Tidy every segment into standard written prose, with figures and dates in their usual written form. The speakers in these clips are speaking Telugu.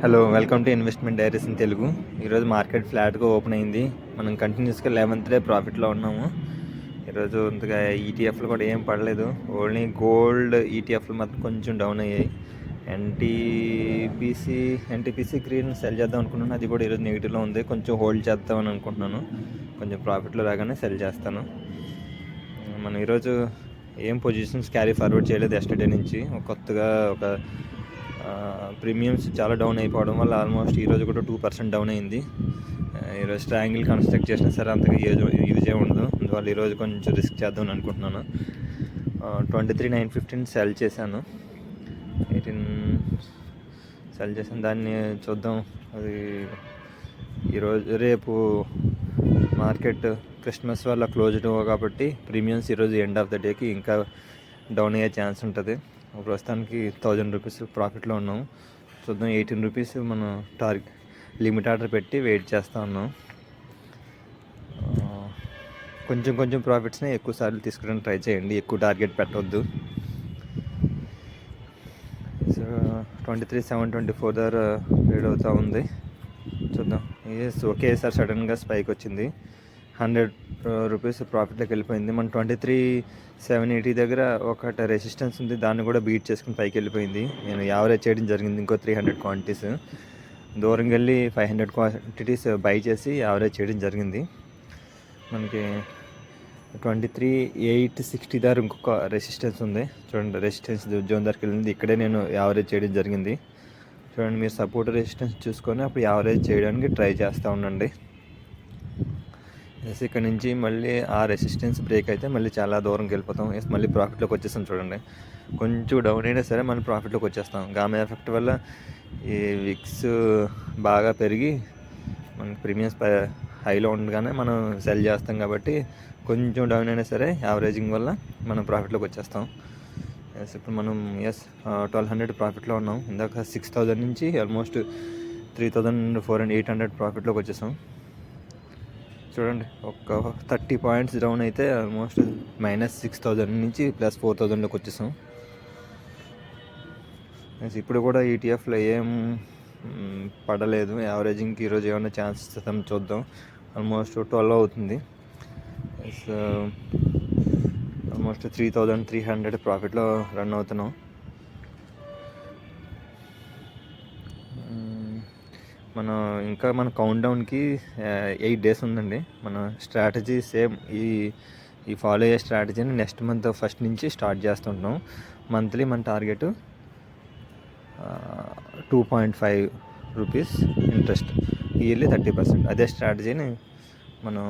Hello, welcome to investment diaries in Telugu. ఈరోజు మార్కెట్ ఫ్లాట్గా ఓపెన్ అయింది. మనం కంటిన్యూస్గా 11th డే ప్రాఫిట్లో ఉన్నాము. ఈరోజు ఇంతగా ఈటీఎఫ్లు కూడా ఏం పడలేదు. ఓన్లీ గోల్డ్ ఈటీఎఫ్లు మాత్రం కొంచెం డౌన్ అయ్యాయి. ఎన్టీపీసీ గ్రీన్ సెల్ చేద్దాం అనుకున్నాను, అది కూడా ఈరోజు నెగిటివ్లో ఉంది. కొంచెం హోల్డ్ చేద్దామని అనుకుంటున్నాను. కొంచెం ప్రాఫిట్లో రాగానే సెల్ చేస్తాను. మనం ఈరోజు ఏం పొజిషన్స్ క్యారీ ఫార్వర్డ్ చేయలేదు. ఎస్టర్డే నుంచి కొత్తగా ఒక ప్రీమియమ్స్ చాలా డౌన్ అయిపోవడం వల్ల ఆల్మోస్ట్ ఈరోజు కూడా 2% డౌన్ అయింది. ఈరోజు ట్రయాంగిల్ కన్స్ట్రక్ట్ చేసినా సరే అంతగా యూజ్ ఉండదు. అందువల్ల ఈరోజు కొంచెం రిస్క్ చేద్దామని అనుకుంటున్నాను. 23,915 సెల్ చేశాను. 18 సెల్ చేశాను. దాన్ని చూద్దాం. అది రేపు మార్కెట్ క్రిస్మస్ వల్ల క్లోజ్డ్ కాబట్టి ప్రీమియమ్స్ ఈరోజు ఎండ్ ఆఫ్ ద డేకి ఇంకా డౌన్ అయ్యే ఛాన్స్ ఉంటుంది. ప్రస్తుతానికి 1000 రూపీస్ ప్రాఫిట్లో ఉన్నాం. చూద్దాం. 18 రూపీస్ మనం లిమిట్ ఆర్డర్ పెట్టి వెయిట్ చేస్తూ ఉన్నాం. కొంచెం ప్రాఫిట్స్ని ఎక్కువ సార్లు తీసుకోవడానికి ట్రై చేయండి. ఎక్కువ టార్గెట్ పెట్టవద్దు. సో 23,724 దగ్గర ట్రేడ్ అవుతూ ఉంది. చూద్దాం. ఒకేసారి సడన్గా స్పైక్ వచ్చింది. 100 రూపీస్ ప్రాఫిట్లోకి వెళ్ళిపోయింది. మన 23,780 దగ్గర ఒకటి రెసిస్టెన్స్ ఉంది. దాన్ని కూడా బీట్ చేసుకుని పైకి వెళ్ళిపోయింది. నేను యావరేజ్ చేయడం జరిగింది. ఇంకో 300 క్వాంటిటీస్ దూరంగా వెళ్ళి 500 క్వాంటిటీస్ బై చేసి యావరేజ్ చేయడం జరిగింది. మనకి 23,860 దగ్గర ఇంకొక రెసిస్టెన్స్ ఉంది. చూడండి, రెసిస్టెన్స్ జోన్ దగ్గరికి వెళ్ళింది. ఇక్కడే నేను యావరేజ్ చేయడం జరిగింది. చూడండి, మీరు సపోర్ట్ రెసిస్టెన్స్ చూసుకొని అప్పుడు యావరేజ్ చేయడానికి ట్రై చేస్తూ ఉండండి. ఇక్కడ నుంచి మళ్ళీ ఆ రెసిస్టెన్స్ బ్రేక్ అయితే మళ్ళీ చాలా దూరంకి వెళ్ళిపోతాం. మళ్ళీ ప్రాఫిట్లోకి వచ్చేస్తాం. చూడండి, కొంచెం డౌన్ అయినా సరే మనం ప్రాఫిట్లోకి వచ్చేస్తాం. గామా ఎఫెక్ట్ వల్ల ఈ విక్స్ బాగా పెరిగి మనకి ప్రీమియమ్స్ హైలో ఉండగానే మనం సెల్ చేస్తాం కాబట్టి కొంచెం డౌన్ అయినా సరే యావరేజింగ్ వల్ల మనం ప్రాఫిట్లోకి వచ్చేస్తాం. ఇప్పుడు మనం 1200 ప్రాఫిట్లో ఉన్నాం. ఇందాక 6,000 నుంచి ఆల్మోస్ట్ 3,400 ప్రాఫిట్లోకి వచ్చేసాం. చూడండి, ఒక 30 పాయింట్స్ డౌన్ అయితే ఆల్మోస్ట్ -6,000 నుంచి +4,000లోకి వచ్చేసాం. ఇప్పుడు కూడా ఈటీఎఫ్లో ఏం పడలేదు. యావరేజింగ్కి ఈరోజు ఏమైనా ఛాన్స్ ఇస్తాం చూద్దాం. ఆల్మోస్ట్ 12 అవుతుంది. ఆల్మోస్ట్ 3,300 ప్రాఫిట్లో రన్ అవుతున్నాం. మన కౌంట్ డౌన్కి 8 days ఉందండి. మన స్ట్రాటజీ సేమ్ ఈ ఫాలో అయ్యే స్ట్రాటజీని నెక్స్ట్ మంత్ ఫస్ట్ నుంచి స్టార్ట్ చేస్తుంటాం. మంత్లీ మన టార్గెట్ 2.5 రూపీస్ ఇంట్రెస్ట్, ఇయర్లీ 30%. అదే స్ట్రాటజీని మనం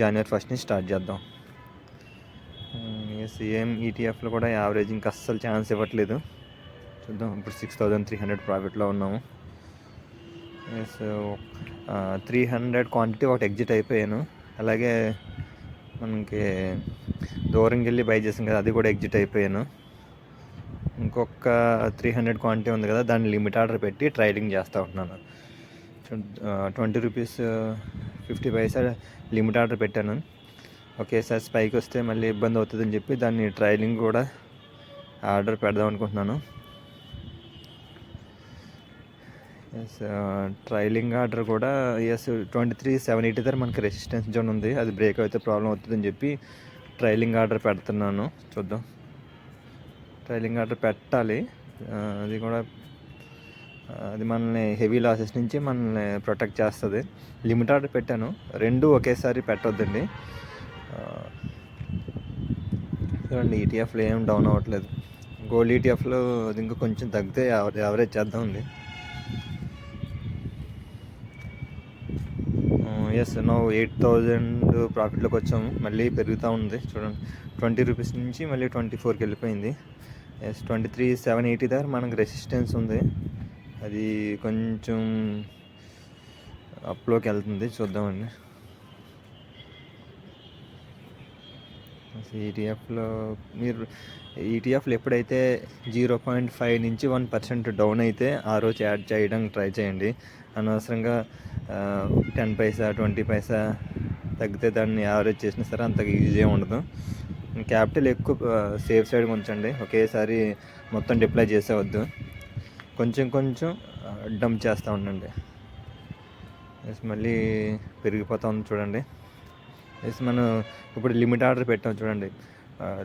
January 1st నుంచి స్టార్ట్ చేద్దాం. సేమ్ ఈటీఎఫ్లో కూడా యావరేజింగ్కి అస్సలు ఛాన్స్ ఇవ్వట్లేదు. చూద్దాం. ఇప్పుడు 6,300 ప్రాఫిట్లో ఉన్నాము. 300 క్వాంటిటీ ఒకటి ఎగ్జిట్ అయిపోయాను. అలాగే మనకి దూరంకి వెళ్ళి బై చేసాం కదా, అది కూడా ఎగ్జిట్ అయిపోయాను. ఇంకొక 300 క్వాంటిటీ ఉంది కదా, దాన్ని లిమిట్ ఆర్డర్ పెట్టి ట్రైలింగ్ చేస్తూ ఉంటున్నాను. 20 రూపీస్ 50 పైసా లిమిట్ ఆర్డర్ పెట్టాను. ఒకేసారి స్పైక్ వస్తే మళ్ళీ ఇబ్బంది అవుతుందని చెప్పి దాన్ని ట్రైలింగ్ కూడా ఆర్డర్ పెడదాం అనుకుంటున్నాను. ట్రైలింగ్ ఆర్డర్ కూడా 23,780 దగ్గర మనకి రెసిస్టెన్స్ జోన్ ఉంది. అది బ్రేక్ అయితే ప్రాబ్లం అవుతుందని చెప్పి ట్రైలింగ్ ఆర్డర్ పెడుతున్నాను. చూద్దాం. ట్రైలింగ్ ఆర్డర్ పెట్టాలి. అది మనల్ని హెవీ లాసెస్ నుంచి మనల్ని ప్రొటెక్ట్ చేస్తుంది. లిమిట్ ఆర్డర్ పెట్టాను. రెండు ఒకేసారి పెట్టొద్దండి. చూడండి, ఈటీఎఫ్లో ఏం డౌన్ అవ్వట్లేదు. గోల్డ్ ఈటీఎఫ్లో అది ఇంకా కొంచెం తగ్గితే యావరేజ్ చేద్దామండి. నో 8,000 ప్రాఫిట్లోకి వచ్చాము. మళ్ళీ పెరుగుతూ ఉంది. చూడండి, 20 రూపీస్ నుంచి మళ్ళీ 24కి వెళ్ళిపోయింది. 23,780 దగ్గర మనకు రెసిస్టెన్స్ ఉంది. అది కొంచెం అప్లోకి వెళ్తుంది. చూద్దామండి. ఈటీఎఫ్లో ఎప్పుడైతే 0.5 నుంచి 1% డౌన్ అయితే ఆ రోజు యాడ్ చేయడానికి ట్రై చేయండి. అనవసరంగా 10 పైసా 20 పైసా తగ్గితే దాన్ని యావరేజ్ చేసినా సరే అంతగా ఈజీ ఉండదు. క్యాపిటల్ ఎక్కువ సేఫ్ సైడ్కి ఉంచండి. ఒకేసారి మొత్తం డిప్లాయ్ చేసేవద్దు. కొంచెం కొంచెం డంప్ చేస్తూ ఉండండి. ఎస్ మళ్ళీ పెరిగిపోతూ ఉంది చూడండి. ఎస్ మనం ఇప్పుడు లిమిట్ ఆర్డర్ పెట్టాం చూడండి.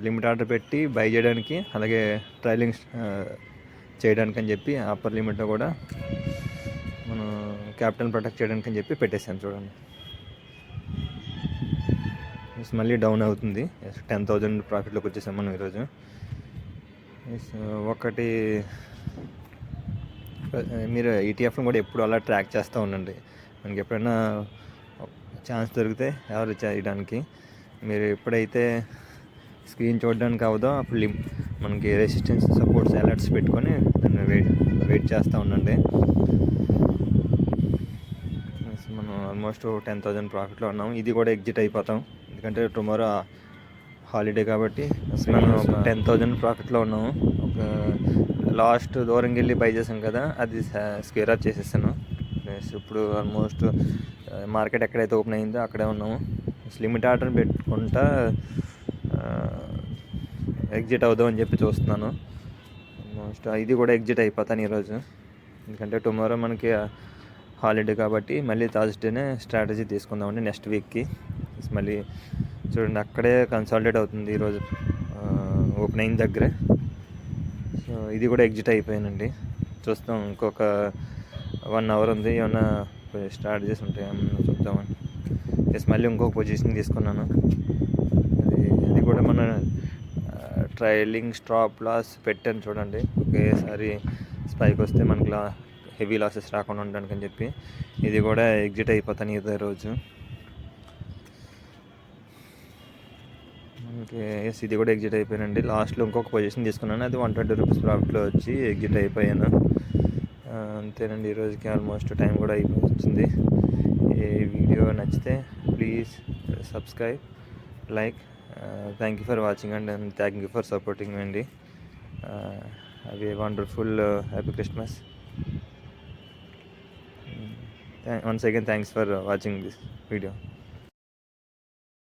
లిమిట్ ఆర్డర్ పెట్టి బై చేయడానికి, అలాగే ట్రైలింగ్ చేయడానికి అని చెప్పి అప్పర్ లిమిట్లో కూడా మనం క్యాపిటల్ ప్రొటెక్ట్ చేయడానికి అని చెప్పి పెట్టేసాను చూడండి. ఎస్ మళ్ళీ డౌన్ అవుతుంది. 10,000 ప్రాఫిట్లోకి వచ్చేసాం మనం ఈరోజు. ఒకటి మీరు ఈటీఎఫ్ని కూడా ఎప్పుడు అలా ట్రాక్ చేస్తూ ఉండండి. మనకి ఎప్పుడైనా ఛాన్స్ దొరికితే ఎవరు చేయడానికి, మీరు ఎప్పుడైతే స్క్రీన్ చూడడానికి అవదో అప్పుడు మనకి రెసిస్టెన్స్ సపోర్ట్స్ అలర్ట్స్ పెట్టుకొని దాన్ని వెయిట్ చేస్తూ ఉండండి. మనం ఆల్మోస్ట్ 10,000 ప్రాఫిట్లో ఉన్నాం. ఇది కూడా ఎగ్జిట్ అయిపోతాం, ఎందుకంటే టుమారో హాలిడే కాబట్టి. మనం 10,000 ప్రాఫిట్లో ఉన్నాము. ఒక లాస్ట్ దూరం వెళ్ళి బై చేసాం కదా, అది స్క్వేర్ ఆఫ్ చేసేసాను. ఇప్పుడు ఆల్మోస్ట్ మార్కెట్ ఎక్కడైతే ఓపెన్ అయిందో అక్కడే ఉన్నాము. లిమిట్ ఆర్డర్ పెట్టుకుంటా ఎగ్జిట్ అవుదాం అని చెప్పి చూస్తున్నాను. ఆల్మోస్ట్ ఇది కూడా ఎగ్జిట్ అయిపోతాను ఈరోజు, ఎందుకంటే టుమారో మనకి హాలిడే కాబట్టి మళ్ళీ థర్స్డేనే స్ట్రాటజీ తీసుకుందామండి నెక్స్ట్ వీక్కి. మళ్ళీ చూడండి అక్కడే కన్సాలిడేట్ అవుతుంది ఈరోజు ఓపెన్ అయిన దగ్గరే. సో ఇది కూడా ఎగ్జిట్ అయిపోయానండి. చూస్తాం, ఇంకొక 1 hour ఉంది, ఏమన్నా స్టార్ట్ చేసి ఉంటాయేమన్నా చూద్దామని. ఎస్ మళ్ళీ ఇంకొక పొజిషన్ తీసుకున్నాను. అది కూడా మన ట్రైలింగ్ స్టాప్ లాస్ పెట్టాను చూడండి. ఒకేసారి స్పైక్ వస్తే మనకి హెవీ లాసెస్ రాకుండా ఉండడానికి అని చెప్పి. ఇది కూడా ఎగ్జిట్ అయిపోతాను ఇదే రోజు. ఓకే, ఎస్ ఇది కూడా ఎగ్జిట్ అయిపోయానండి. లాస్ట్లో ఇంకొక పొజిషన్ తీసుకున్నాను, అది 120 రూపీస్ ప్రాఫిట్లో వచ్చి ఎగ్జిట్ అయిపోయాను. అంతేనండి, ఈరోజుకి ఆల్మోస్ట్ టైం కూడా అయిపోయింది. ఈ వీడియో నచ్చితే please subscribe, like. Thank you for watching and thank you for supporting మీ అండి. Have a wonderful happy Christmas. Once again, thanks for watching this video.